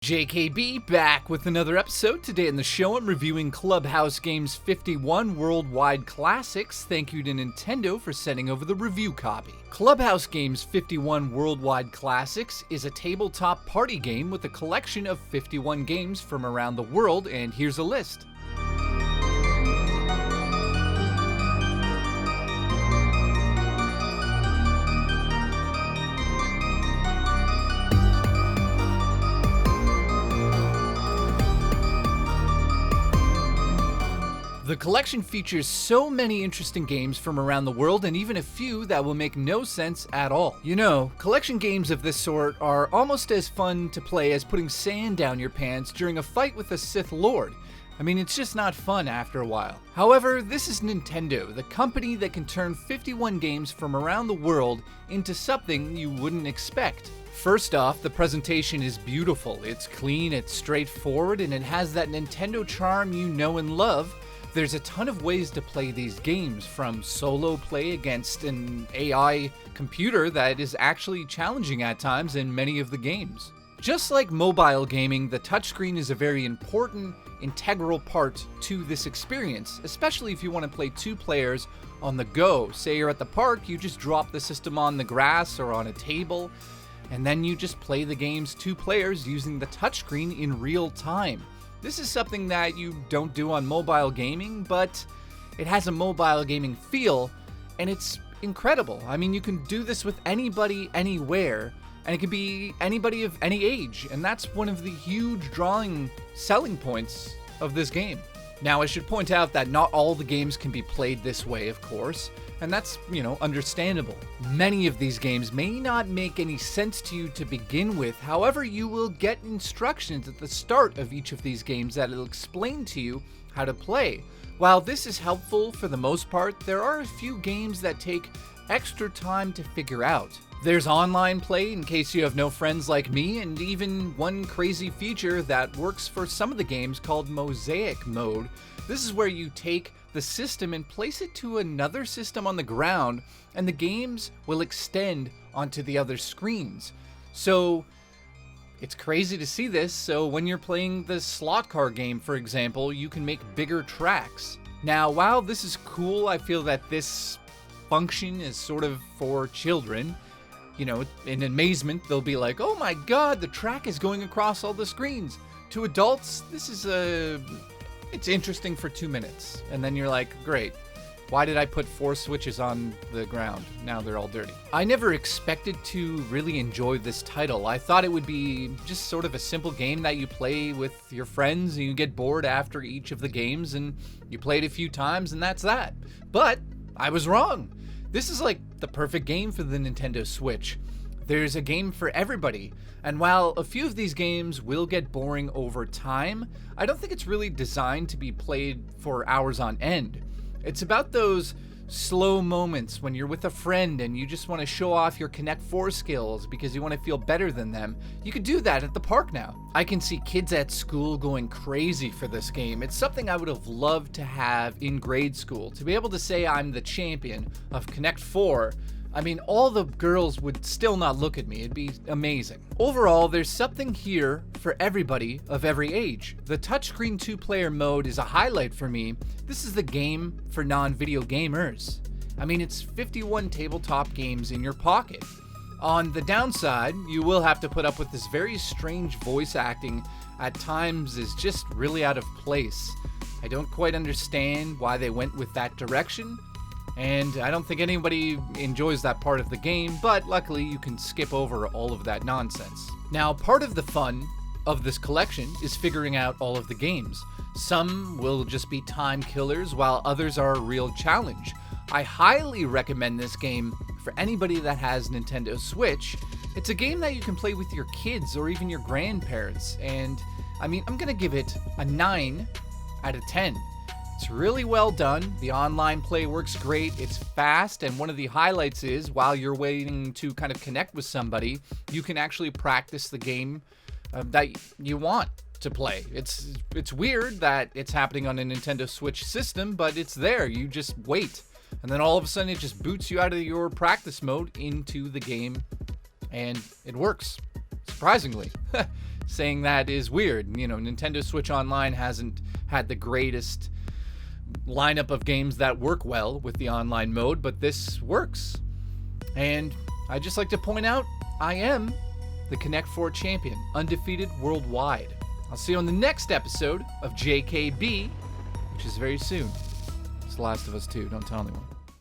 JKB back with another episode. Today in the show I'm reviewing Clubhouse Games 51 Worldwide Classics. Thank you to Nintendo for sending over the review copy. Clubhouse Games 51 Worldwide Classics is a tabletop party game with a collection of 51 games from around the world, and here's a list. The collection features so many interesting games from around the world, and even a few that will make no sense at all. You know, collection games of this sort are almost as fun to play as putting sand down your pants during a fight with a Sith Lord. I mean, it's just not fun after a while. However, this is Nintendo, the company that can turn 51 games from around the world into something you wouldn't expect. First off, the presentation is beautiful. It's clean, it's straightforward, and it has that Nintendo charm you know and love. There's a ton of ways to play these games, from solo play against an AI computer that is actually challenging at times in many of the games. Just like mobile gaming, the touchscreen is a very important, integral part to this experience, especially if you want to play two players on the go. Say you're at the park, you just drop the system on the grass or on a table, and then you just play the games two players using the touchscreen in real time. This is something that you don't do on mobile gaming, but it has a mobile gaming feel, and it's incredible. I mean, you can do this with anybody, anywhere, and it can be anybody of any age, and that's one of the huge selling points of this game. Now, I should point out that not all the games can be played this way, of course, and that's, understandable. Many of these games may not make any sense to you to begin with. However, you will get instructions at the start of each of these games that will explain to you how to play. While this is helpful for the most part, there are a few games that take extra time to figure out. There's online play in case you have no friends like me, and even one crazy feature that works for some of the games called Mosaic mode. This is where you take the system and place it to another system on the ground, and the games will extend onto the other screens. So it's crazy to see this. So when you're playing the slot car game, for example, you can make bigger tracks. Now, while this is cool, I feel that this function is sort of for children. In amazement, they'll be like, oh my god, the track is going across all the screens. To adults, it's interesting for 2 minutes. And then you're like, great, why did I put 4 switches on the ground? Now they're all dirty. I never expected to really enjoy this title. I thought it would be just sort of a simple game that you play with your friends and you get bored after each of the games and you play it a few times and that's that. But I was wrong. This is like the perfect game for the Nintendo Switch. There's a game for everybody, and while a few of these games will get boring over time, I don't think it's really designed to be played for hours on end. It's about those slow moments when you're with a friend and you just want to show off your Connect 4 skills because you want to feel better than them. You can do that at the park now. I can see kids at school going crazy for this game. It's something I would have loved to have in grade school, to be able to say I'm the champion of Connect 4. I mean, all the girls would still not look at me. It'd be amazing. Overall, there's something here for everybody of every age. The touchscreen two-player mode is a highlight for me. This is the game for non-video gamers. I mean, it's 51 tabletop games in your pocket. On the downside, you will have to put up with this very strange voice acting. At times is just really out of place. I don't quite understand why they went with that direction. And I don't think anybody enjoys that part of the game, but luckily you can skip over all of that nonsense. Now, part of the fun of this collection is figuring out all of the games. Some will just be time killers, while others are a real challenge. I highly recommend this game for anybody that has Nintendo Switch. It's a game that you can play with your kids or even your grandparents, and I mean, I'm gonna give it a 9 out of 10. It's really well done. The online play works great. It's fast, and one of the highlights is while you're waiting to kind of connect with somebody, you can actually practice the game that you want to play. It's weird that it's happening on a Nintendo Switch system, but it's there. You just wait, and then all of a sudden it just boots you out of your practice mode into the game, and it works, surprisingly. saying that is weird. You know, Nintendo Switch Online hasn't had the greatest lineup of games that work well with the online mode, but this works. And I'd just like to point out, I am the Connect 4 champion, undefeated worldwide. I'll see you on the next episode of JKB, which is very soon. It's The Last of Us 2, don't tell anyone.